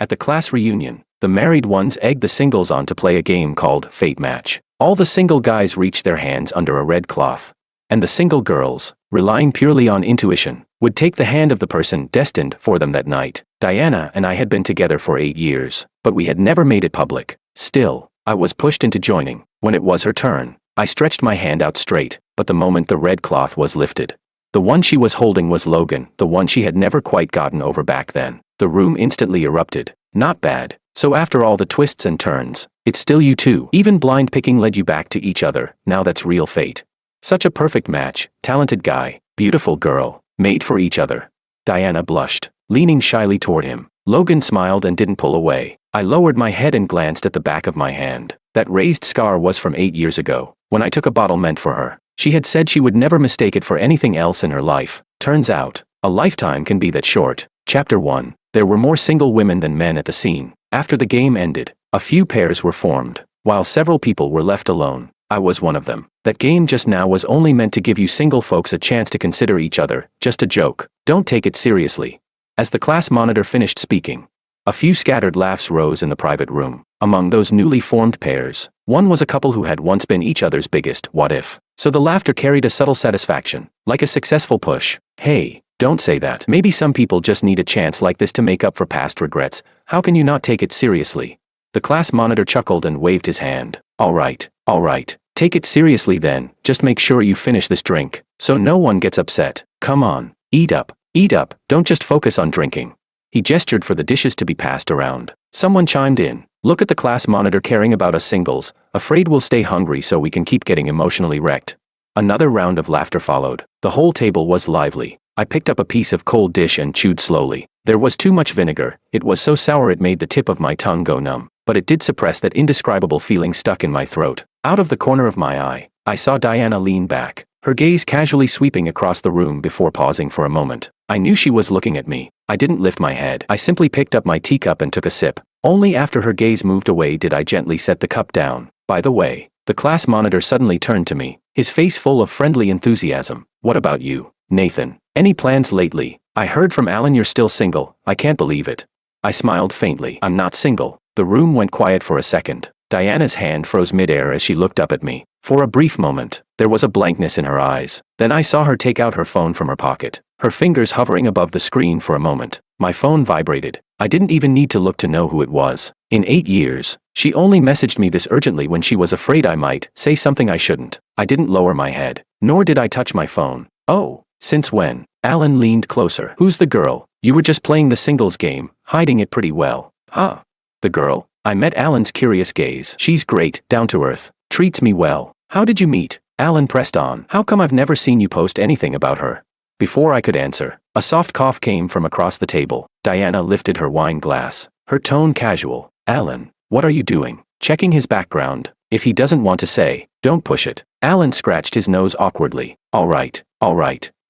At the class reunion, the married ones egged the singles on to play a game called Fate Match. All the single guys reached their hands under a red cloth. And the single girls, relying purely on intuition, would take the hand of the person destined for them that night. Diana and I had been together for 8 years, but we had never made it public. Still, I was pushed into joining. When it was her turn, I stretched my hand out straight, but the moment the red cloth was lifted, the one she was holding was Logan, the one she had never quite gotten over back then. The room instantly erupted. Not bad. So after all the twists and turns, it's still you two. Even blind picking led you back to each other. Now that's real fate. Such a perfect match. Talented guy, beautiful girl, made for each other. Diana blushed, leaning shyly toward him. Logan smiled and didn't pull away. I lowered my head and glanced at the back of my hand. That raised scar was from 8 years ago, when I took a bottle meant for her. She had said she would never mistake it for anything else in her life. Turns out, a lifetime can be that short. Chapter 1. There were more single women than men at the scene. After the game ended, a few pairs were formed, while several people were left alone. I was one of them. That game just now was only meant to give you single folks a chance to consider each other, just a joke. Don't take it seriously. As the class monitor finished speaking, a few scattered laughs rose in the private room. Among those newly formed pairs, one was a couple who had once been each other's biggest what if. So the laughter carried a subtle satisfaction, like a successful push. Hey, don't say that. Maybe some people just need a chance like this to make up for past regrets. How can you not take it seriously? The class monitor chuckled and waved his hand. All right. Take it seriously then, just make sure you finish this drink, so no one gets upset. Come on, eat up, don't just focus on drinking. He gestured for the dishes to be passed around. Someone chimed in. Look at the class monitor caring about us singles, afraid we'll stay hungry so we can keep getting emotionally wrecked. Another round of laughter followed. The whole table was lively. I picked up a piece of cold dish and chewed slowly. There was too much vinegar. It was so sour it made the tip of my tongue go numb, but it did suppress that indescribable feeling stuck in my throat. Out of the corner of my eye, I saw Diana lean back, her gaze casually sweeping across the room before pausing for a moment. I knew she was looking at me. I didn't lift my head. I simply picked up my teacup and took a sip. Only after her gaze moved away did I gently set the cup down. By the way, the class monitor suddenly turned to me, his face full of friendly enthusiasm. What about you, Nathan? Any plans lately? I heard from Alan you're still single. I can't believe it. I smiled faintly. I'm not single. The room went quiet for a second. Diana's hand froze midair as she looked up at me. For a brief moment, there was a blankness in her eyes. Then I saw her take out her phone from her pocket, her fingers hovering above the screen for a moment. My phone vibrated. I didn't even need to look to know who it was. In 8 years, she only messaged me this urgently when she was afraid I might say something I shouldn't. I didn't lower my head, nor did I touch my phone. Oh, since when? Alan leaned closer. Who's the girl? You were just playing the singles game, hiding it pretty well. Huh? The girl? I met Alan's curious gaze. She's great, down to earth, treats me well. How did you meet? Alan pressed on. How come I've never seen you post anything about her? Before I could answer, a soft cough came from across the table. Diana lifted her wine glass, her tone casual. Alan, what are you doing? Checking his background. If he doesn't want to say, don't push it. Alan scratched his nose awkwardly. All right,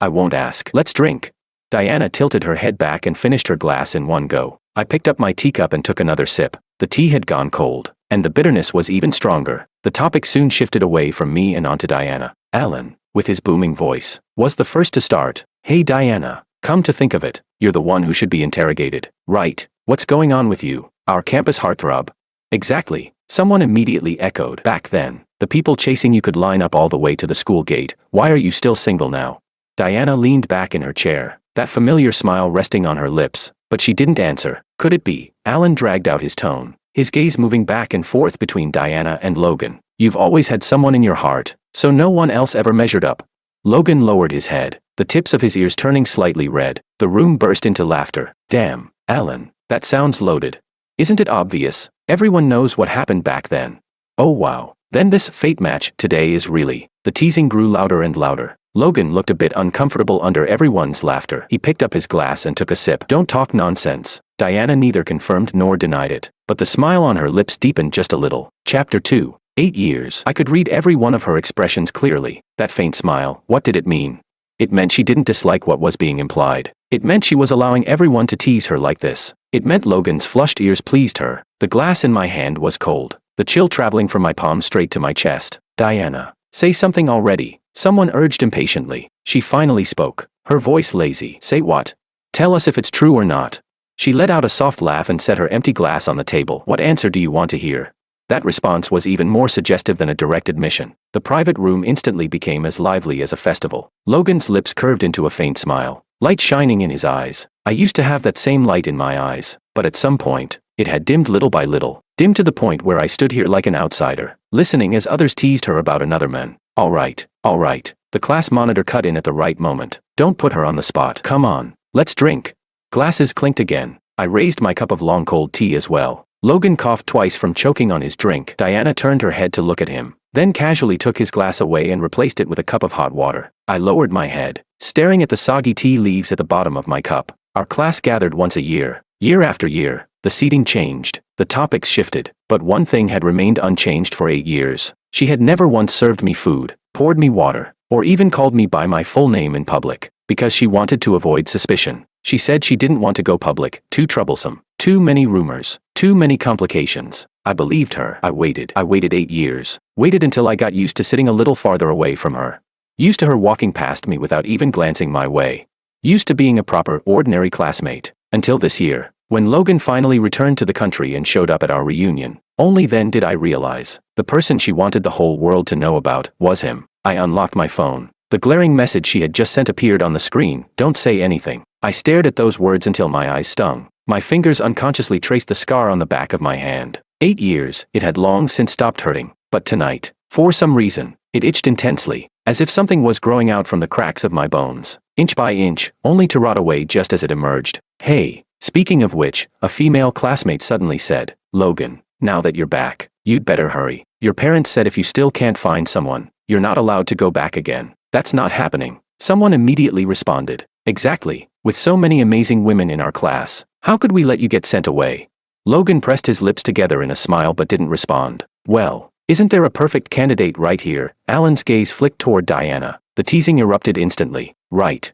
I won't ask. Let's drink. Diana tilted her head back and finished her glass in one go. I picked up my teacup and took another sip. The tea had gone cold, and the bitterness was even stronger. The topic soon shifted away from me and onto Diana. Alan, with his booming voice, was the first to start. Hey Diana, come to think of it, you're the one who should be interrogated, right? What's going on with you, our campus heartthrob? Exactly, someone immediately echoed. Back then, the people chasing you could line up all the way to the school gate. Why are you still single now? Diana leaned back in her chair, that familiar smile resting on her lips, but she didn't answer. Could it be? Alan dragged out his tone, his gaze moving back and forth between Diana and Logan. You've always had someone in your heart, so no one else ever measured up. Logan lowered his head, the tips of his ears turning slightly red. The room burst into laughter. Damn, Alan, that sounds loaded. Isn't it obvious? Everyone knows what happened back then. Oh wow. Then this fate match today is really. The teasing grew louder and louder. Logan looked a bit uncomfortable under everyone's laughter. He picked up his glass and took a sip. Don't talk nonsense. Diana neither confirmed nor denied it, but the smile on her lips deepened just a little. Chapter 2. 8 years. I could read every one of her expressions clearly. That faint smile, what did it mean? It meant she didn't dislike what was being implied. It meant she was allowing everyone to tease her like this. It meant Logan's flushed ears pleased her. The glass in my hand was cold, the chill traveling from my palm straight to my chest. Diana, say something already. Someone urged impatiently. She finally spoke, her voice lazy. Say what? Tell us if it's true or not. She let out a soft laugh and set her empty glass on the table. What answer do you want to hear? That response was even more suggestive than a direct admission. The private room instantly became as lively as a festival. Logan's lips curved into a faint smile, light shining in his eyes. I used to have that same light in my eyes, but at some point, it had dimmed little by little, dimmed to the point where I stood here like an outsider, listening as others teased her about another man. All right. The class monitor cut in at the right moment. Don't put her on the spot. Come on, let's drink. Glasses clinked again. I raised my cup of long cold tea as well. Logan coughed twice from choking on his drink. Diana turned her head to look at him, then casually took his glass away and replaced it with a cup of hot water. I lowered my head, staring at the soggy tea leaves at the bottom of my cup. Our class gathered once a year. Year after year, the seating changed, the topics shifted, but one thing had remained unchanged for 8 years. She had never once served me food, poured me water, or even called me by my full name in public, because she wanted to avoid suspicion. She said she didn't want to go public, too troublesome, too many rumors, too many complications. I believed her. I waited 8 years, waited until I got used to sitting a little farther away from her. Used to her walking past me without even glancing my way. Used to being a proper, ordinary classmate. Until this year, when Logan finally returned to the country and showed up at our reunion. Only then did I realize, the person she wanted the whole world to know about, was him. I unlocked my phone. The glaring message she had just sent appeared on the screen. Don't say anything. I stared at those words until my eyes stung. My fingers unconsciously traced the scar on the back of my hand. 8 years, it had long since stopped hurting. But tonight, for some reason, it itched intensely, as if something was growing out from the cracks of my bones, inch by inch, only to rot away just as it emerged. Hey, speaking of which, a female classmate suddenly said, Logan, now that you're back, you'd better hurry. Your parents said if you still can't find someone, you're not allowed to go back again. That's not happening. Someone immediately responded. Exactly. With so many amazing women in our class, how could we let you get sent away? Logan pressed his lips together in a smile but didn't respond. Well, isn't there a perfect candidate right here? Alan's gaze flicked toward Diana. The teasing erupted instantly. Right,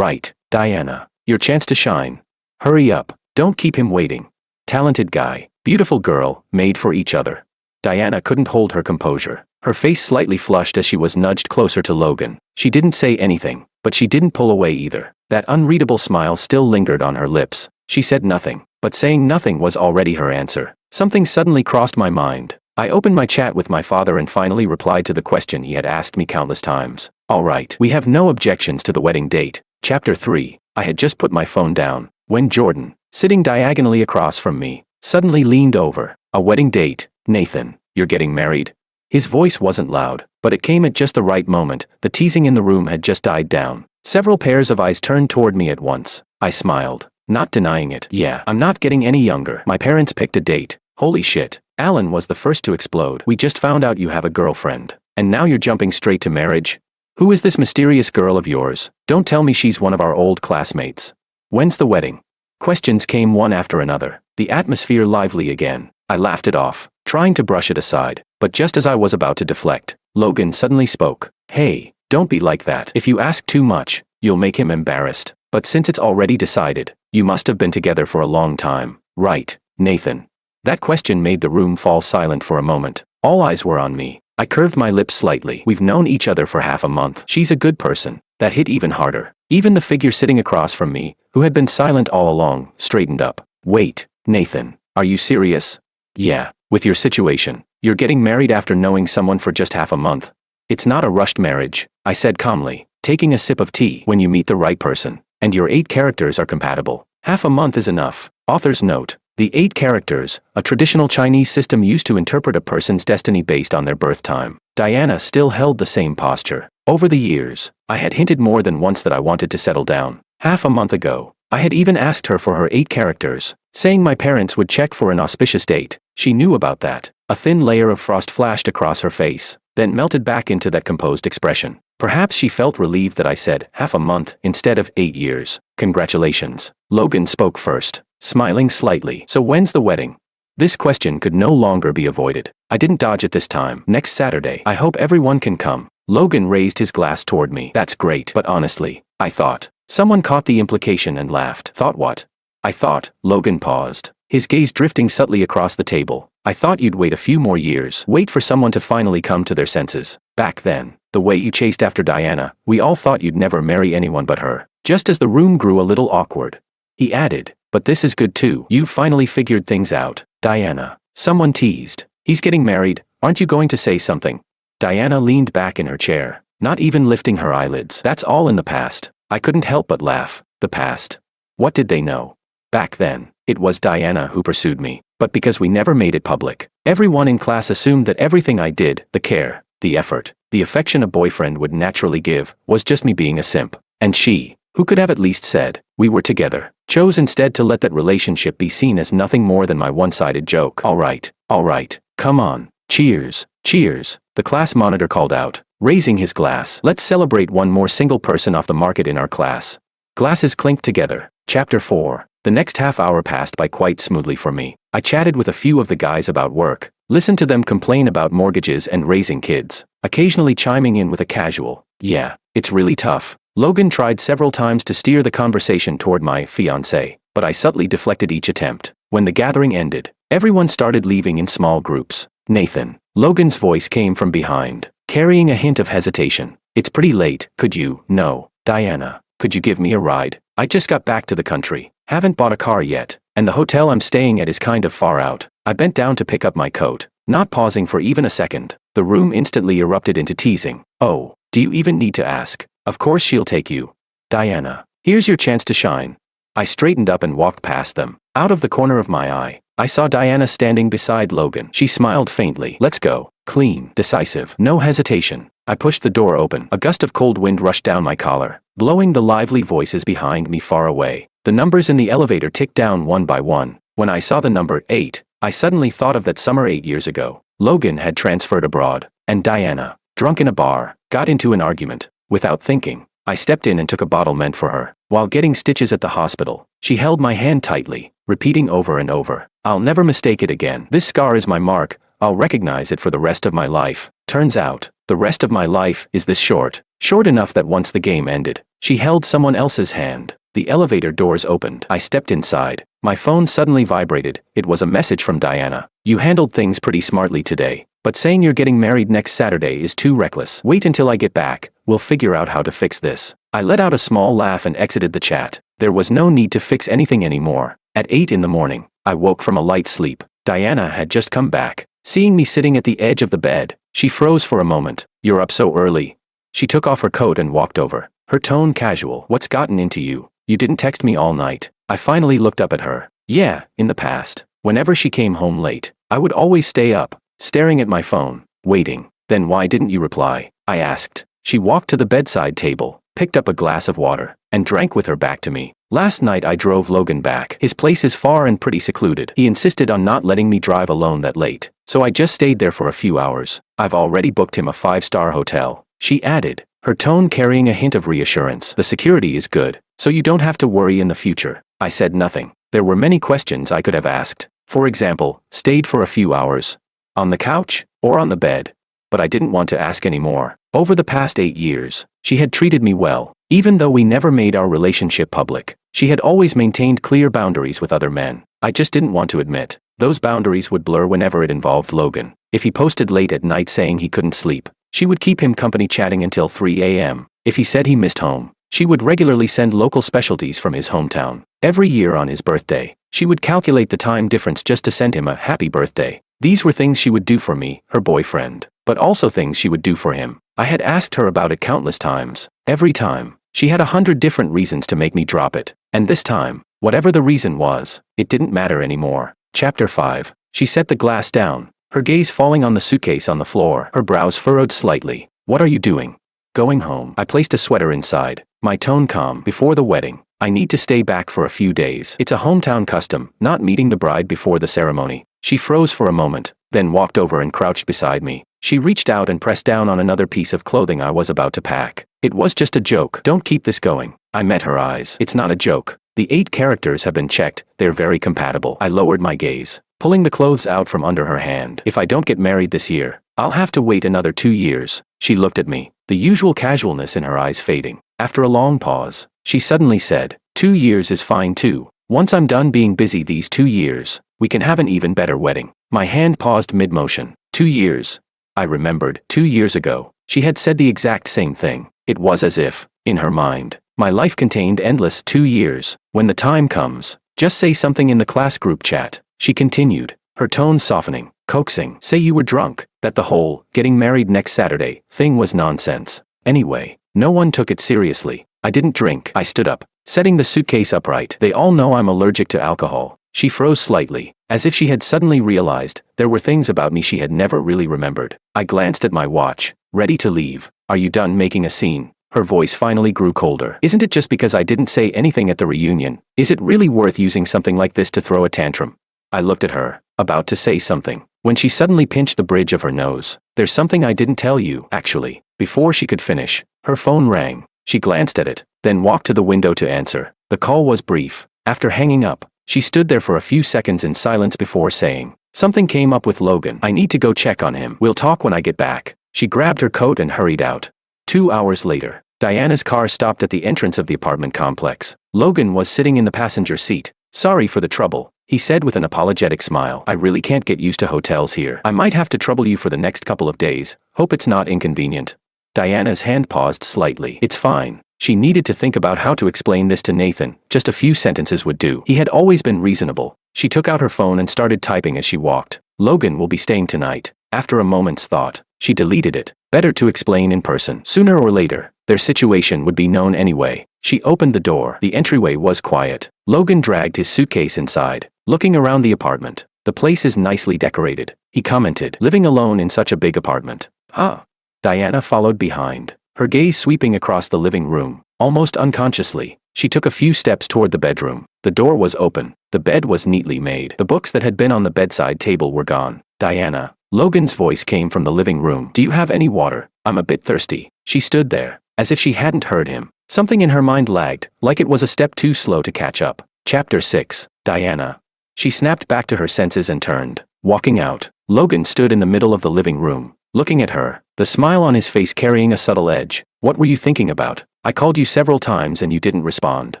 Diana. Your chance to shine. Hurry up. Don't keep him waiting. Talented guy, beautiful girl, made for each other. Diana couldn't hold her composure. Her face slightly flushed as she was nudged closer to Logan. She didn't say anything, but she didn't pull away either. That unreadable smile still lingered on her lips. She said nothing, but saying nothing was already her answer. Something suddenly crossed my mind. I opened my chat with my father and finally replied to the question he had asked me countless times. All right, we have no objections to the wedding date. Chapter 3. I had just put my phone down when Jordan, sitting diagonally across from me, suddenly leaned over. A wedding date, Nathan, you're getting married? His voice wasn't loud, but it came at just the right moment. The teasing in the room had just died down. Several pairs of eyes turned toward me at once. I smiled, not denying it. Yeah, I'm not getting any younger. My parents picked a date. Holy shit. Alan was the first to explode. We just found out you have a girlfriend. And now you're jumping straight to marriage? Who is this mysterious girl of yours? Don't tell me she's one of our old classmates. When's the wedding? Questions came one after another, the atmosphere lively again. I laughed it off, trying to brush it aside, but just as I was about to deflect, Logan suddenly spoke. Hey, don't be like that. If you ask too much, you'll make him embarrassed. But since it's already decided, you must have been together for a long time, right, Nathan? That question made the room fall silent for a moment. All eyes were on me. I curved my lips slightly. We've known each other for half a month. She's a good person. That hit even harder. Even the figure sitting across from me, who had been silent all along, straightened up. Wait, Nathan, are you serious? Yeah, with your situation, you're getting married after knowing someone for just half a month. It's not a rushed marriage, I said calmly, taking a sip of tea. When you meet the right person, and your 8 characters are compatible, half a month is enough. Author's note. The 8 characters, a traditional Chinese system used to interpret a person's destiny based on their birth time. Diana still held the same posture. Over the years, I had hinted more than once that I wanted to settle down. Half a month ago, I had even asked her for her 8 characters, saying my parents would check for an auspicious date. She knew about that. A thin layer of frost flashed across her face, then melted back into that composed expression. Perhaps she felt relieved that I said half a month instead of 8 years. Congratulations. Logan spoke first, smiling slightly. So when's the wedding? This question could no longer be avoided. I didn't dodge it this time. Next Saturday. I hope everyone can come. Logan raised his glass toward me. That's great. But honestly, I thought. Someone caught the implication and laughed. Thought what? I thought. Logan paused, his gaze drifting subtly across the table. I thought you'd wait a few more years. Wait for someone to finally come to their senses. Back then, the way you chased after Diana, we all thought you'd never marry anyone but her. Just as the room grew a little awkward, he added, But this is good too. You finally figured things out, Diana. Someone teased. He's getting married, aren't you going to say something? Diana leaned back in her chair, not even lifting her eyelids. That's all in the past. I couldn't help but laugh. The past. What did they know? Back then, it was Diana who pursued me, but because we never made it public, everyone in class assumed that everything I did, the care, the effort, the affection a boyfriend would naturally give, was just me being a simp. And she, who could have at least said, we were together, chose instead to let that relationship be seen as nothing more than my one-sided joke. All right, come on, cheers, cheers, the class monitor called out, raising his glass. Let's celebrate one more single person off the market in our class. Glasses clinked together. Chapter 4. The next half hour passed by quite smoothly for me. I chatted with a few of the guys about work, listened to them complain about mortgages and raising kids, occasionally chiming in with a casual, yeah, it's really tough. Logan tried several times to steer the conversation toward my fiancé, but I subtly deflected each attempt. When the gathering ended, everyone started leaving in small groups. Nathan. Logan's voice came from behind, carrying a hint of hesitation. It's pretty late, could you? No. Diana, could you give me a ride? I just got back to the country, haven't bought a car yet, and the hotel I'm staying at is kind of far out. I bent down to pick up my coat, not pausing for even a second. The room instantly erupted into teasing. Oh, do you even need to ask? Of course she'll take you. Diana, here's your chance to shine. I straightened up and walked past them. Out of the corner of my eye, I saw Diana standing beside Logan. She smiled faintly. Let's go. Clean, decisive, no hesitation. I pushed the door open. A gust of cold wind rushed down my collar, blowing the lively voices behind me far away. The numbers in the elevator ticked down one by one. When I saw the number 8, I suddenly thought of that summer 8 years ago. Logan had transferred abroad, and Diana, drunk in a bar, got into an argument. Without thinking, I stepped in and took a bottle meant for her. While getting stitches at the hospital, she held my hand tightly, repeating over and over, I'll never mistake it again. This scar is my mark, I'll recognize it for the rest of my life. Turns out, the rest of my life is this short. Short enough that once the game ended, she held someone else's hand. The elevator doors opened. I stepped inside. My phone suddenly vibrated. It was a message from Diana. You handled things pretty smartly today, but saying you're getting married next Saturday is too reckless. Wait until I get back. We'll figure out how to fix this. I let out a small laugh and exited the chat. There was no need to fix anything anymore. At 8 in the morning, I woke from a light sleep. Diana had just come back. Seeing me sitting at the edge of the bed, she froze for a moment. You're up so early. She took off her coat and walked over, her tone casual. What's gotten into you? You didn't text me all night. I finally looked up at her. Yeah, in the past, whenever she came home late, I would always stay up, staring at my phone, waiting. Then why didn't you reply? I asked. She walked to the bedside table, picked up a glass of water, and drank with her back to me. Last night I drove Logan back. His place is far and pretty secluded. He insisted on not letting me drive alone that late, so I just stayed there for a few hours. I've already booked him a 5-star hotel, she added, her tone carrying a hint of reassurance. The security is good, so you don't have to worry in the future. I said nothing. There were many questions I could have asked. For example, stayed for a few hours. On the couch, or on the bed. But I didn't want to ask any more. Over the past 8 years, she had treated me well. Even though we never made our relationship public, she had always maintained clear boundaries with other men. I just didn't want to admit. Those boundaries would blur whenever it involved Logan. If he posted late at night saying he couldn't sleep, she would keep him company chatting until 3 a.m. If he said he missed home, she would regularly send local specialties from his hometown. Every year on his birthday, she would calculate the time difference just to send him a happy birthday. These were things she would do for me, her boyfriend, but also things she would do for him. I had asked her about it countless times. Every time, she had 100 different reasons to make me drop it. And this time, whatever the reason was, it didn't matter anymore. Chapter 5. She set the glass down, her gaze falling on the suitcase on the floor, her brows furrowed slightly. What are you doing? Going home. I placed a sweater inside, my tone calm. Before the wedding, I need to stay back for a few days. It's a hometown custom, not meeting the bride before the ceremony. She froze for a moment, then walked over and crouched beside me. She reached out and pressed down on another piece of clothing I was about to pack. It was just a joke. Don't keep this going. I met her eyes. It's not a joke. The 8 characters have been checked. They're very compatible. I lowered my gaze, pulling the clothes out from under her hand. If I don't get married this year, I'll have to wait another 2 years. She looked at me, the usual casualness in her eyes fading. After a long pause, she suddenly said, 2 years is fine too. Once I'm done being busy these 2 years, we can have an even better wedding. My hand paused mid-motion. 2 years. I remembered, 2 years ago, she had said the exact same thing. It was as if, in her mind, my life contained endless 2 years. When the time comes, Just say something in the class group chat, she continued, her tone softening, coaxing. Say you were drunk, that the whole getting married next Saturday thing was nonsense. Anyway, no one took it seriously. I didn't drink. I stood up, setting the suitcase upright. They all know I'm allergic to alcohol. She froze slightly, as if she had suddenly realized there were things about me she had never really remembered. I glanced at my watch, ready to leave. Are you done making a scene? Her voice finally grew colder. Isn't it just because I didn't say anything at the reunion? Is it really worth using something like this to throw a tantrum? I looked at her, about to say something, when she suddenly pinched the bridge of her nose. There's something I didn't tell you, actually. Before she could finish, her phone rang. She glanced at it, then walked to the window to answer. The call was brief. After hanging up, she stood there for a few seconds in silence before saying, something came up with Logan. I need to go check on him. We'll talk when I get back. She grabbed her coat and hurried out. 2 hours later, Diana's car stopped at the entrance of the apartment complex. Logan was sitting in the passenger seat. Sorry for the trouble, he said with an apologetic smile. I really can't get used to hotels here. I might have to trouble you for the next couple of days. Hope it's not inconvenient. Diana's hand paused slightly. It's fine. She needed to think about how to explain this to Nathan. Just a few sentences would do. He had always been reasonable. She took out her phone and started typing as she walked. Logan will be staying tonight. After a moment's thought, she deleted it. Better to explain in person. Sooner or later, their situation would be known anyway. She opened the door. The entryway was quiet. Logan dragged his suitcase inside, looking around the apartment. The place is nicely decorated, he commented. Living alone in such a big apartment. Huh? Diana followed behind, her gaze sweeping across the living room. Almost unconsciously, she took a few steps toward the bedroom. The door was open. The bed was neatly made. The books that had been on the bedside table were gone. Diana. Logan's voice came from the living room. Do you have any water? I'm a bit thirsty. She stood there, as if she hadn't heard him. Something in her mind lagged, like it was a step too slow to catch up. Chapter 6. Diana. She snapped back to her senses and turned, walking out. Logan stood in the middle of the living room, looking at her, the smile on his face carrying a subtle edge. What were you thinking about? I called you several times and you didn't respond.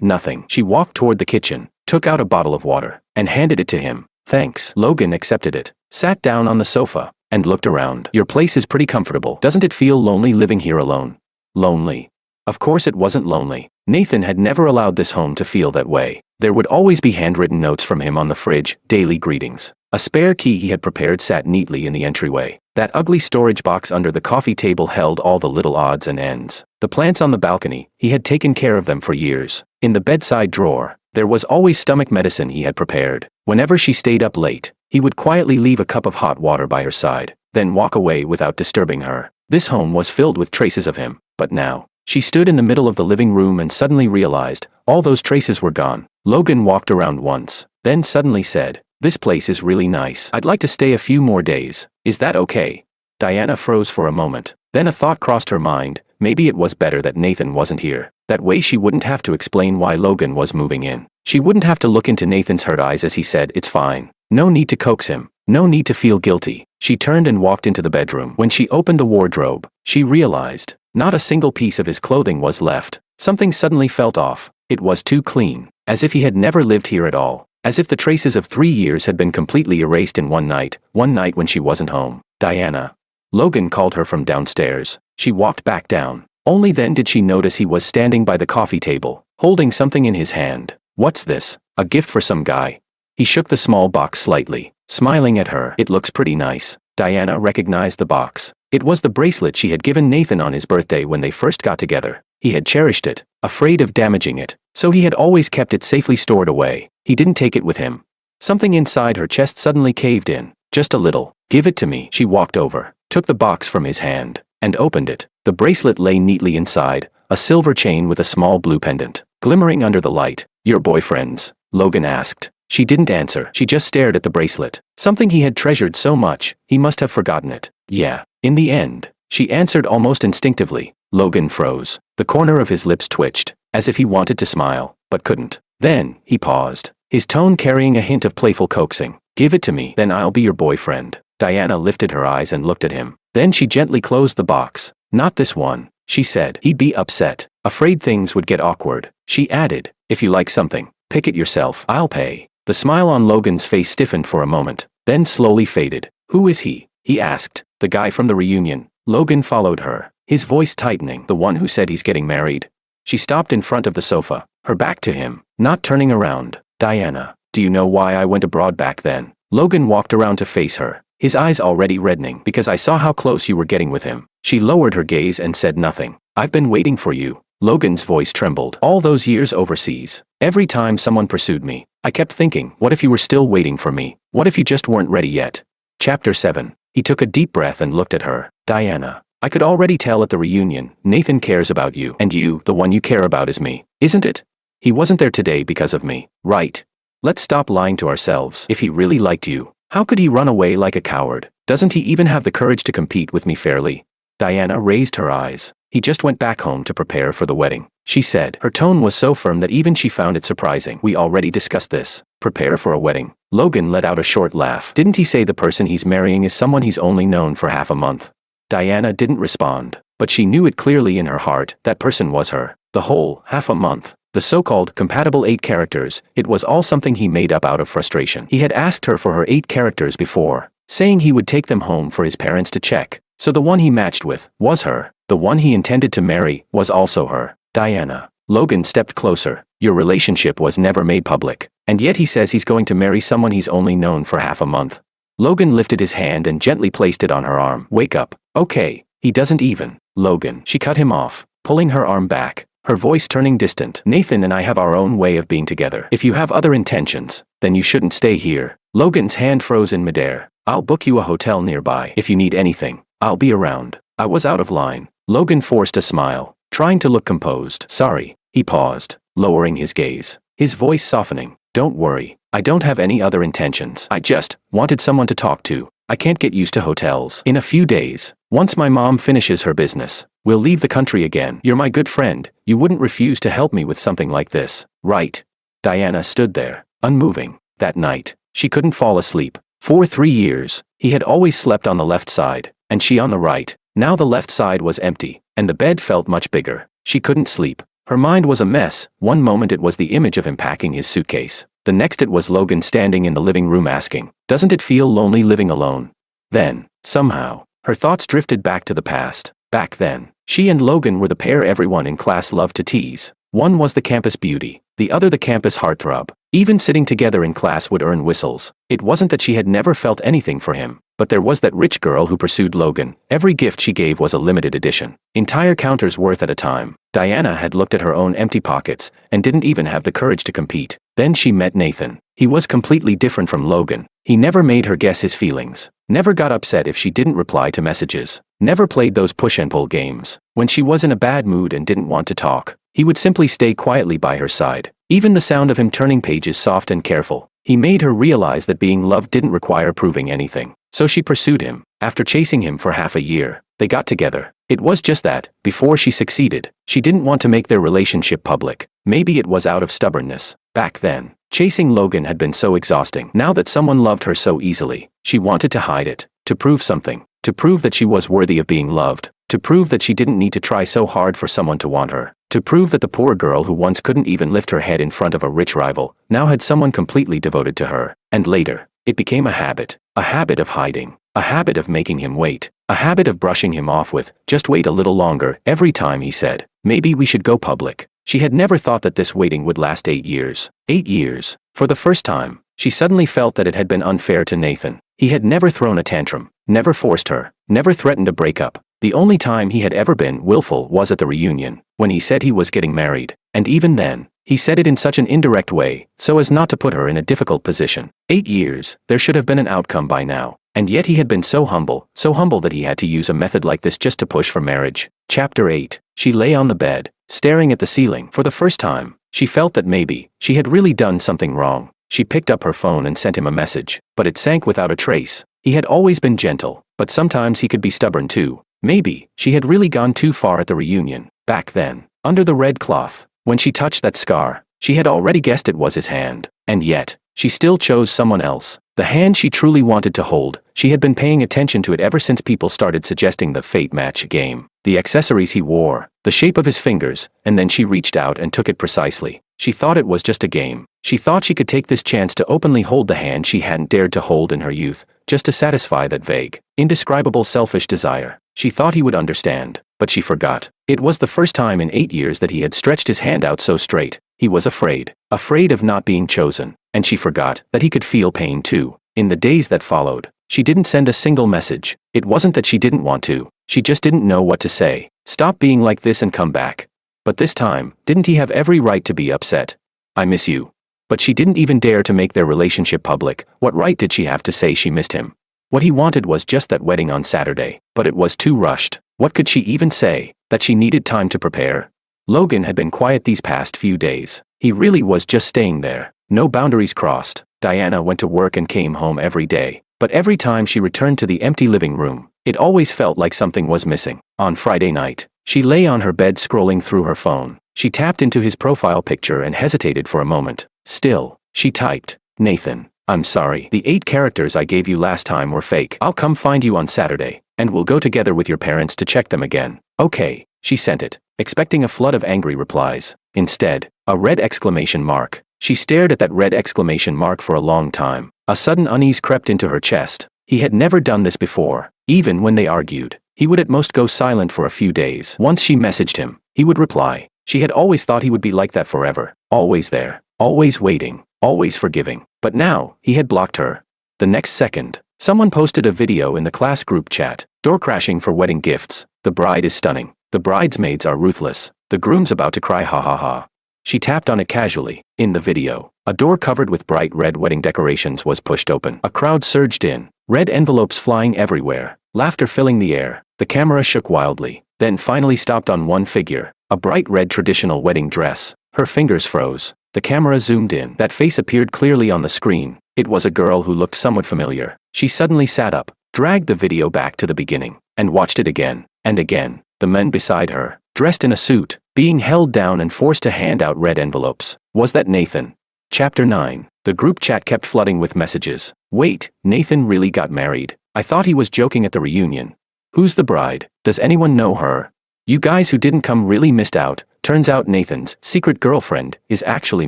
Nothing. She walked toward the kitchen, took out a bottle of water, and handed it to him. Thanks. Logan accepted it, sat down on the sofa, and looked around. Your place is pretty comfortable. Doesn't it feel lonely living here alone? Lonely. Of course it wasn't lonely. Nathan had never allowed this home to feel that way. There would always be handwritten notes from him on the fridge, daily greetings. A spare key he had prepared sat neatly in the entryway. That ugly storage box under the coffee table held all the little odds and ends. The plants on the balcony, he had taken care of them for years. In the bedside drawer, there was always stomach medicine he had prepared. Whenever she stayed up late, he would quietly leave a cup of hot water by her side, then walk away without disturbing her. This home was filled with traces of him, but now, she stood in the middle of the living room and suddenly realized, all those traces were gone. Logan walked around once, then suddenly said, this place is really nice. I'd like to stay a few more days. Is that okay? Diana froze for a moment. Then a thought crossed her mind. Maybe it was better that Nathan wasn't here. That way she wouldn't have to explain why Logan was moving in. She wouldn't have to look into Nathan's hurt eyes as he said, it's fine. No need to coax him. No need to feel guilty. She turned and walked into the bedroom. When she opened the wardrobe, she realized, not a single piece of his clothing was left. Something suddenly felt off. It was too clean, as if he had never lived here at all. As if the traces of 3 years had been completely erased in one night when she wasn't home. Diana. Logan called her from downstairs. She walked back down. Only then did she notice he was standing by the coffee table, holding something in his hand. What's this? A gift for some guy? He shook the small box slightly, smiling at her. It looks pretty nice. Diana recognized the box. It was the bracelet she had given Nathan on his birthday when they first got together. He had cherished it, afraid of damaging it, so he had always kept it safely stored away. He didn't take it with him. Something inside her chest suddenly caved in, just a little. Give it to me. She walked over, took the box from his hand, and opened it. The bracelet lay neatly inside, a silver chain with a small blue pendant, glimmering under the light. Your boyfriend's? Logan asked. She didn't answer. She just stared at the bracelet. Something he had treasured so much, he must have forgotten it. Yeah. In the end, she answered almost instinctively. Logan froze. The corner of his lips twitched, as if he wanted to smile, but couldn't. Then, he paused, his tone carrying a hint of playful coaxing. Give it to me, then I'll be your boyfriend. Diana lifted her eyes and looked at him. Then she gently closed the box. Not this one, she said. He'd be upset, afraid things would get awkward. She added, if you like something, pick it yourself. I'll pay. The smile on Logan's face stiffened for a moment, then slowly faded. Who is he? He asked. The guy from the reunion. Logan followed her, his voice tightening. The one who said he's getting married. She stopped in front of the sofa, her back to him, not turning around. Diana, do you know why I went abroad back then? Logan walked around to face her, his eyes already reddening. Because I saw how close you were getting with him. She lowered her gaze and said nothing. I've been waiting for you. Logan's voice trembled. All those years overseas. Every time someone pursued me, I kept thinking, what if you were still waiting for me? What if you just weren't ready yet? Chapter 7. He took a deep breath and looked at her. Diana, I could already tell at the reunion, Nathan cares about you. And you, the one you care about is me. Isn't it? He wasn't there today because of me, right? Let's stop lying to ourselves. If he really liked you, how could he run away like a coward? Doesn't he even have the courage to compete with me fairly? Diana raised her eyes. He just went back home to prepare for the wedding, she said. Her tone was so firm that even she found it surprising. We already discussed this. Prepare for a wedding. Logan let out a short laugh. Didn't he say the person he's marrying is someone he's only known for half a month? Diana didn't respond, but she knew it clearly in her heart. That person was her. The whole half a month. The so-called compatible 8 characters, it was all something he made up out of frustration. He had asked her for her 8 characters before, saying he would take them home for his parents to check. So the one he matched with was her. The one he intended to marry was also her. Diana. Logan stepped closer. Your relationship was never made public, and yet he says he's going to marry someone he's only known for half a month. Logan lifted his hand and gently placed it on her arm. Wake up. Okay, he doesn't even. Logan. She cut him off, pulling her arm back, her voice turning distant. Nathan and I have our own way of being together. If you have other intentions, then you shouldn't stay here. Logan's hand froze in midair. I'll book you a hotel nearby. If you need anything, I'll be around. I was out of line. Logan forced a smile, trying to look composed. Sorry. He paused, lowering his gaze, his voice softening. Don't worry. I don't have any other intentions. I just wanted someone to talk to. I can't get used to hotels. In a few days, once my mom finishes her business, we'll leave the country again. You're my good friend. You wouldn't refuse to help me with something like this, right? Diana stood there, unmoving. That night, she couldn't fall asleep. For 3 years, he had always slept on the left side, and she on the right. Now the left side was empty, and the bed felt much bigger. She couldn't sleep. Her mind was a mess. One moment it was the image of him packing his suitcase. The next it was Logan standing in the living room asking, doesn't it feel lonely living alone? Then, somehow, her thoughts drifted back to the past. Back then, she and Logan were the pair everyone in class loved to tease. One was the campus beauty, the other the campus heartthrob. Even sitting together in class would earn whistles. It wasn't that she had never felt anything for him, but there was that rich girl who pursued Logan. Every gift she gave was a limited edition, entire counters worth at a time. Diana had looked at her own empty pockets and didn't even have the courage to compete. Then she met Nathan. He was completely different from Logan. He never made her guess his feelings, never got upset if she didn't reply to messages, never played those push and pull games. When she was in a bad mood and didn't want to talk, he would simply stay quietly by her side. Even the sound of him turning pages soft and careful, he made her realize that being loved didn't require proving anything. So she pursued him. After chasing him for half a year, they got together. It was just that, before she succeeded, she didn't want to make their relationship public. Maybe it was out of stubbornness. Back then, chasing Logan had been so exhausting. Now that someone loved her so easily, she wanted to hide it, to prove something, to prove that she was worthy of being loved, to prove that she didn't need to try so hard for someone to want her, to prove that the poor girl who once couldn't even lift her head in front of a rich rival, now had someone completely devoted to her. And later, it became a habit of hiding, a habit of making him wait, a habit of brushing him off with, just wait a little longer, every time he said, maybe we should go public. She had never thought that this waiting would last 8 years. 8 years. For the first time, she suddenly felt that it had been unfair to Nathan. He had never thrown a tantrum, never forced her, never threatened a breakup. The only time he had ever been willful was at the reunion, when he said he was getting married, and even then, he said it in such an indirect way, so as not to put her in a difficult position. 8 years, there should have been an outcome by now, and yet he had been so humble that he had to use a method like this just to push for marriage. Chapter 8. She lay on the bed, staring at the ceiling. For the first time, she felt that maybe she had really done something wrong. She picked up her phone and sent him a message, but it sank without a trace. He had always been gentle, but sometimes he could be stubborn too. Maybe she had really gone too far at the reunion. Back then, under the red cloth, when she touched that scar, she had already guessed it was his hand. And yet, she still chose someone else. The hand she truly wanted to hold. She had been paying attention to it ever since people started suggesting the fate match game. The accessories he wore, the shape of his fingers, and then she reached out and took it precisely. She thought it was just a game. She thought she could take this chance to openly hold the hand she hadn't dared to hold in her youth, just to satisfy that vague, indescribable selfish desire. She thought he would understand, but she forgot. It was the first time in 8 years that he had stretched his hand out so straight. He was afraid. Afraid of not being chosen. And she forgot that he could feel pain too. In the days that followed, she didn't send a single message. It wasn't that she didn't want to. She just didn't know what to say. Stop being like this and come back. But this time, didn't he have every right to be upset? I miss you. But she didn't even dare to make their relationship public. What right did she have to say she missed him? What he wanted was just that wedding on Saturday, but it was too rushed. What could she even say? That she needed time to prepare? Logan had been quiet these past few days. He really was just staying there. No boundaries crossed. Diana went to work and came home every day. But every time she returned to the empty living room, it always felt like something was missing. On Friday night, she lay on her bed scrolling through her phone. She tapped into his profile picture and hesitated for a moment. Still, she typed, "Nathan, I'm sorry. The 8 characters I gave you last time were fake. I'll come find you on Saturday, and we'll go together with your parents to check them again." Okay, she sent it, expecting a flood of angry replies. Instead, a red exclamation mark. She stared at that red exclamation mark for a long time. A sudden unease crept into her chest. He had never done this before. Even when they argued, he would at most go silent for a few days. Once she messaged him, he would reply. She had always thought he would be like that forever. Always there. Always waiting. Always forgiving. But now, he had blocked her. The next second, someone posted a video in the class group chat. Door crashing for wedding gifts. The bride is stunning. The bridesmaids are ruthless. The groom's about to cry, ha ha ha. She tapped on it casually. In the video, a door covered with bright red wedding decorations was pushed open. A crowd surged in, red envelopes flying everywhere, laughter filling the air. The camera shook wildly, then finally stopped on one figure, a bright red traditional wedding dress. Her fingers froze. The camera zoomed in. That face appeared clearly on the screen. It was a girl who looked somewhat familiar. She suddenly sat up, dragged the video back to the beginning, and watched it again, and again. The men beside her, dressed in a suit, being held down and forced to hand out red envelopes. Was that Nathan? Chapter 9. The group chat kept flooding with messages. Wait, Nathan really got married. I thought he was joking at the reunion. Who's the bride? Does anyone know her? You guys who didn't come really missed out. Turns out Nathan's secret girlfriend is actually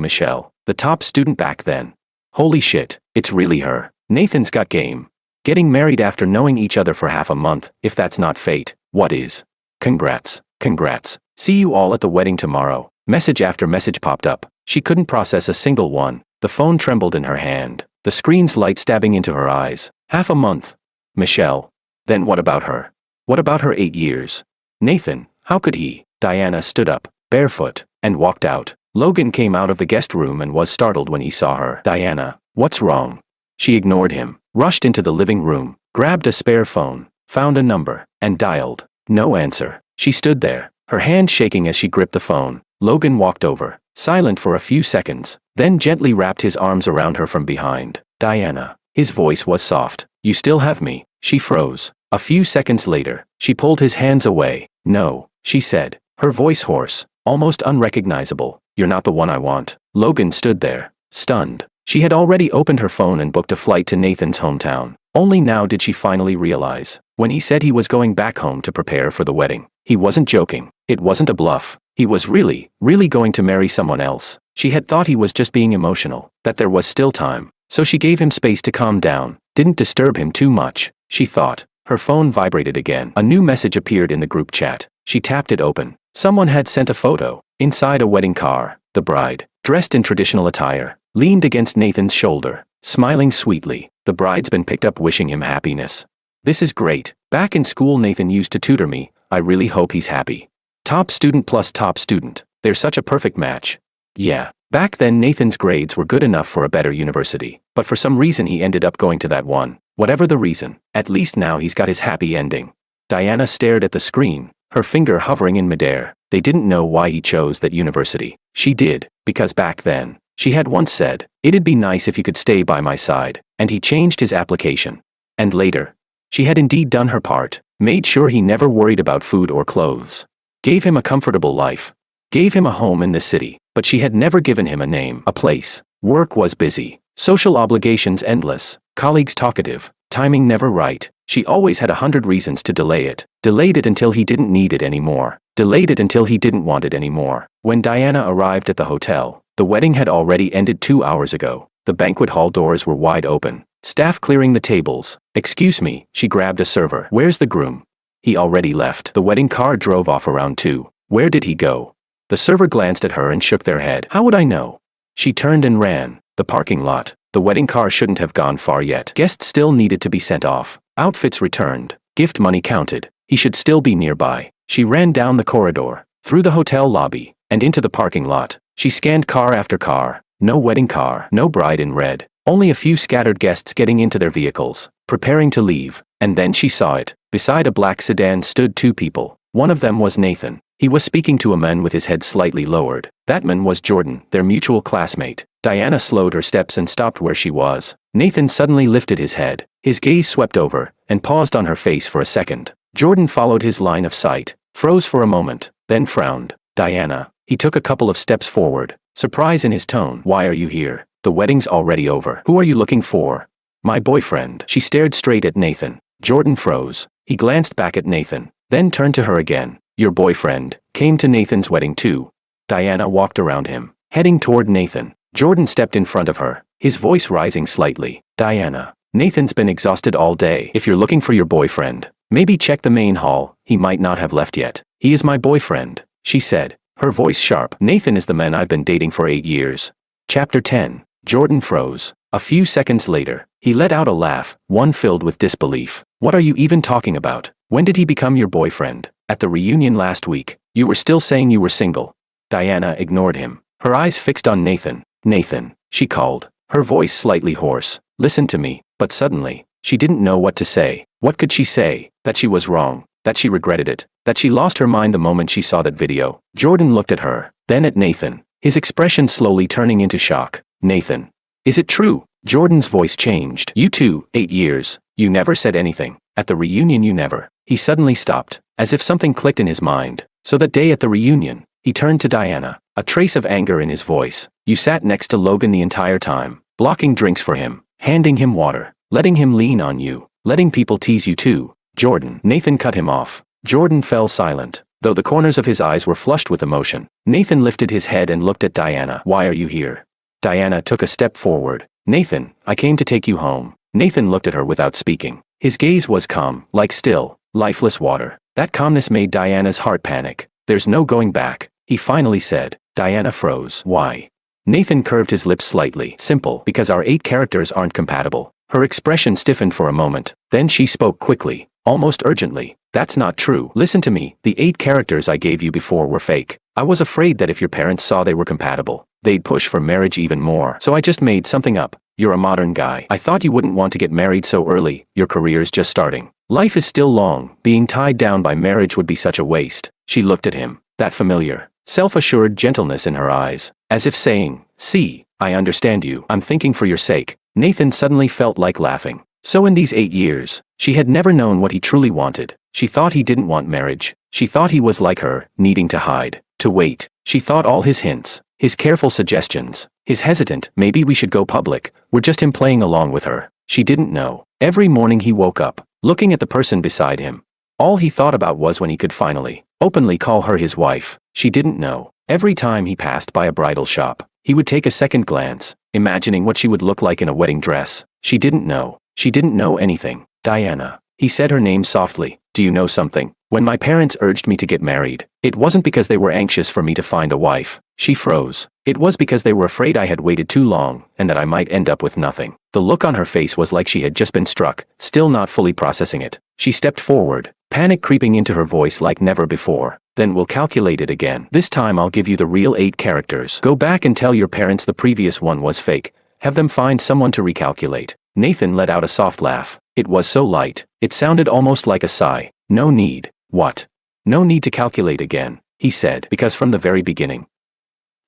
Michelle, the top student back then. Holy shit, it's really her. Nathan's got game. Getting married after knowing each other for half a month, if that's not fate, what is? Congrats. Congrats. See you all at the wedding tomorrow. Message after message popped up. She couldn't process a single one. The phone trembled in her hand, the screen's light stabbing into her eyes. Half a month. Michelle. Then what about her? What about her 8 years? Nathan, how could he? Diana stood up, barefoot, and walked out. Logan came out of the guest room and was startled when he saw her. Diana, what's wrong? She ignored him, rushed into the living room, grabbed a spare phone, found a number, and dialed. No answer. She stood there, her hand shaking as she gripped the phone. Logan walked over, silent for a few seconds, then gently wrapped his arms around her from behind. Diana. His voice was soft. You still have me. She froze. A few seconds later, she pulled his hands away. No, she said, her voice hoarse, almost unrecognizable. You're not the one I want. Logan stood there, stunned. She had already opened her phone and booked a flight to Nathan's hometown. Only now did she finally realize. When he said he was going back home to prepare for the wedding, he wasn't joking. It wasn't a bluff. He was really going to marry someone else. She had thought he was just being emotional, that there was still time. So she gave him space to calm down, didn't disturb him too much, she thought. Her phone vibrated again. A new message appeared in the group chat. She tapped it open. Someone had sent a photo. Inside a wedding car, the bride, dressed in traditional attire, leaned against Nathan's shoulder, smiling sweetly. The bride's been picked up wishing him happiness. This is great. Back in school Nathan used to tutor me. I really hope he's happy. Top student plus top student. They're such a perfect match. Yeah. Back then Nathan's grades were good enough for a better university, but for some reason he ended up going to that one. Whatever the reason, at least now he's got his happy ending. Diana stared at the screen, her finger hovering in midair. They didn't know why he chose that university. She did, because back then, she had once said, it'd be nice if you could stay by my side, and he changed his application. And later, she had indeed done her part, made sure he never worried about food or clothes. Gave him a comfortable life. Gave him a home in the city, but she had never given him a name, a place. Work was busy, social obligations endless, colleagues talkative, timing never right. She always had 100 reasons to delay it. Delayed it until he didn't need it anymore. Delayed it until he didn't want it anymore. When Diana arrived at the hotel, the wedding had already ended 2 hours ago. The banquet hall doors were wide open. Staff clearing the tables. Excuse me, she grabbed a server. Where's the groom? He already left. The wedding car drove off around 2. Where did he go? The server glanced at her and shook their head. How would I know? She turned and ran. The parking lot. The wedding car shouldn't have gone far yet. Guests still needed to be sent off. Outfits returned. Gift money counted. He should still be nearby. She ran down the corridor, through the hotel lobby, and into the parking lot. She scanned car after car. No wedding car, no bride in red. Only a few scattered guests getting into their vehicles, preparing to leave. And then she saw it. Beside a black sedan stood 2 people. One of them was Nathan. He was speaking to a man with his head slightly lowered. That man was Jordan, their mutual classmate. Diana slowed her steps and stopped where she was. Nathan suddenly lifted his head. His gaze swept over, and paused on her face for a second. Jordan followed his line of sight, froze for a moment, then frowned. Diana. He took a couple of steps forward, surprise in his tone. Why are you here? The wedding's already over. Who are you looking for? My boyfriend. She stared straight at Nathan. Jordan froze. He glanced back at Nathan, then turned to her again. Your boyfriend came to Nathan's wedding too. Diana walked around him, heading toward Nathan. Jordan stepped in front of her, his voice rising slightly. Diana. Nathan's been exhausted all day. If you're looking for your boyfriend, maybe check the main hall. He might not have left yet. He is my boyfriend, she said, her voice sharp. Nathan is the man I've been dating for 8 years. Chapter 10. Jordan froze. A few seconds later, he let out a laugh, one filled with disbelief. What are you even talking about? When did he become your boyfriend? At the reunion last week. You were still saying you were single. Diana ignored him, her eyes fixed on Nathan. Nathan, she called, her voice slightly hoarse. Listen to me. But suddenly, she didn't know what to say. What could she say? That she was wrong, that she regretted it, that she lost her mind the moment she saw that video. Jordan looked at her, then at Nathan, his expression slowly turning into shock. Nathan. Is it true? Jordan's voice changed. You two, 8 years. You never said anything. At the reunion you never. He suddenly stopped, as if something clicked in his mind. So that day at the reunion, he turned to Diana, a trace of anger in his voice. You sat next to Logan the entire time, blocking drinks for him, handing him water, letting him lean on you, letting people tease you too. Jordan. Nathan cut him off. Jordan fell silent, though the corners of his eyes were flushed with emotion. Nathan lifted his head and looked at Diana. Why are you here? Diana took a step forward. Nathan, I came to take you home. Nathan looked at her without speaking. His gaze was calm, like still, lifeless water. That calmness made Diana's heart panic. There's no going back, he finally said. Diana froze. Why? Nathan curved his lips slightly. Simple, because our 8 characters aren't compatible. Her expression stiffened for a moment. Then she spoke quickly, almost urgently. That's not true. Listen to me. The 8 characters I gave you before were fake. I was afraid that if your parents saw they were compatible, they'd push for marriage even more. So I just made something up. You're a modern guy. I thought you wouldn't want to get married so early. Your career's just starting. Life is still long. Being tied down by marriage would be such a waste. She looked at him, that familiar, self-assured gentleness in her eyes, as if saying, see, I understand you. I'm thinking for your sake. Nathan suddenly felt like laughing. So in these 8 years, she had never known what he truly wanted. She thought he didn't want marriage. She thought he was like her, needing to hide, to wait. She thought all his hints, his careful suggestions, his hesitant, maybe we should go public, were just him playing along with her. She didn't know. Every morning he woke up, looking at the person beside him. All he thought about was when he could finally, openly call her his wife. She didn't know. Every time he passed by a bridal shop, he would take a second glance, imagining what she would look like in a wedding dress. She didn't know. She didn't know anything. Diana. He said her name softly. Do you know something? When my parents urged me to get married, it wasn't because they were anxious for me to find a wife. She froze. It was because they were afraid I had waited too long, and that I might end up with nothing. The look on her face was like she had just been struck, still not fully processing it. She stepped forward, panic creeping into her voice like never before. Then we'll calculate it again. This time I'll give you the real 8 characters. Go back and tell your parents the previous one was fake. Have them find someone to recalculate. Nathan let out a soft laugh. It was so light, it sounded almost like a sigh. No need. What? No need to calculate again, he said, because from the very beginning,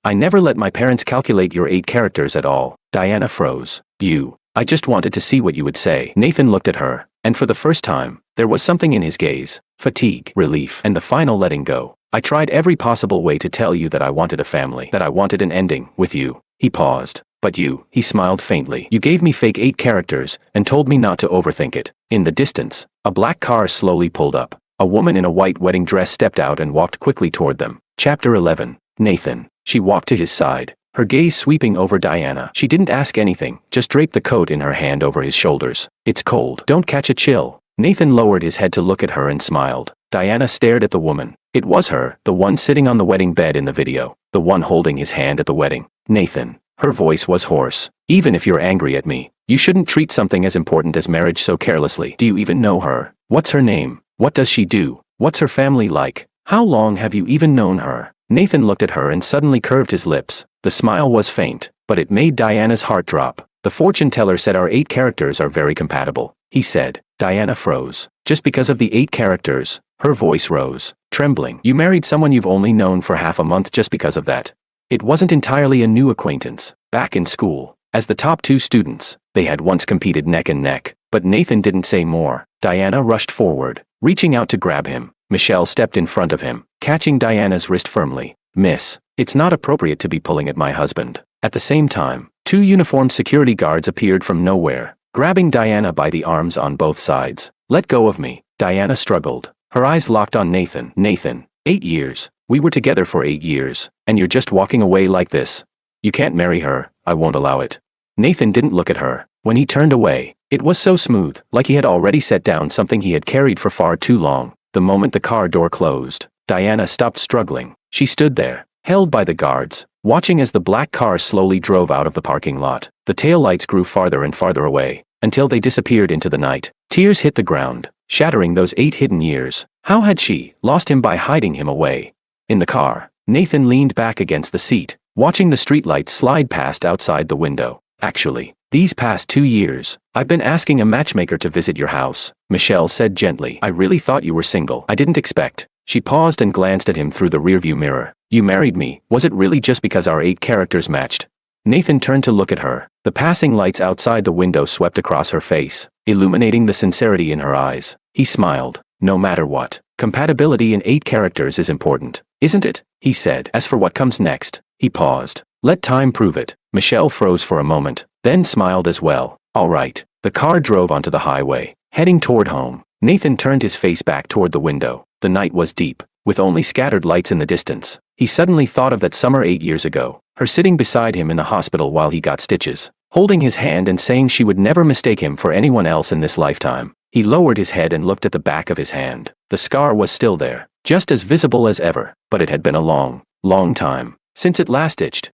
I never let my parents calculate your 8 characters at all. Diana froze. I just wanted to see what you would say. Nathan looked at her, and for the first time, there was something in his gaze. Fatigue, relief, and the final letting go. I tried every possible way to tell you that I wanted a family, that I wanted an ending, with you. He paused. But you, he smiled faintly. You gave me fake 8 characters, and told me not to overthink it. In the distance, a black car slowly pulled up. A woman in a white wedding dress stepped out and walked quickly toward them. Chapter 11. Nathan. She walked to his side, her gaze sweeping over Diana. She didn't ask anything, just draped the coat in her hand over his shoulders. It's cold. Don't catch a chill. Nathan lowered his head to look at her and smiled. Diana stared at the woman. It was her, the one sitting on the wedding bed in the video, the one holding his hand at the wedding. Nathan. Her voice was hoarse. Even if you're angry at me, you shouldn't treat something as important as marriage so carelessly. Do you even know her? What's her name? What does she do? What's her family like? How long have you even known her? Nathan looked at her and suddenly curved his lips. The smile was faint, but it made Diana's heart drop. The fortune teller said our 8 characters are very compatible, he said. Diana froze. Just because of the 8 characters? Her voice rose, trembling. You married someone you've only known for half a month just because of that. It wasn't entirely a new acquaintance. Back in school, as the top 2 students, they had once competed neck and neck, but Nathan didn't say more. Diana rushed forward, reaching out to grab him. Michelle stepped in front of him, catching Diana's wrist firmly. Miss, it's not appropriate to be pulling at my husband. At the same time, 2 uniformed security guards appeared from nowhere, grabbing Diana by the arms on both sides. Let go of me. Diana struggled. Her eyes locked on Nathan. Nathan, 8 years. We were together for 8 years, and you're just walking away like this. You can't marry her, I won't allow it. Nathan didn't look at her. When he turned away, it was so smooth, like he had already set down something he had carried for far too long. The moment the car door closed, Diana stopped struggling. She stood there, held by the guards, watching as the black car slowly drove out of the parking lot. The taillights grew farther and farther away, until they disappeared into the night. Tears hit the ground, shattering those 8 hidden years. How had she lost him by hiding him away? In the car, Nathan leaned back against the seat, watching the streetlights slide past outside the window. Actually, these past 2 years, I've been asking a matchmaker to visit your house, Michelle said gently. I really thought you were single. I didn't expect. She paused and glanced at him through the rearview mirror. You married me. Was it really just because our 8 characters matched? Nathan turned to look at her. The passing lights outside the window swept across her face, illuminating the sincerity in her eyes. He smiled. No matter what, compatibility in 8 characters is important, isn't it? He said. As for what comes next, he paused. Let time prove it. Michelle froze for a moment, then smiled as well. All right. The car drove onto the highway, heading toward home. Nathan turned his face back toward the window. The night was deep, with only scattered lights in the distance. He suddenly thought of that summer 8 years ago, her sitting beside him in the hospital while he got stitches, holding his hand and saying she would never mistake him for anyone else in this lifetime. He lowered his head and looked at the back of his hand. The scar was still there, just as visible as ever, but it had been a long, long time since it last itched.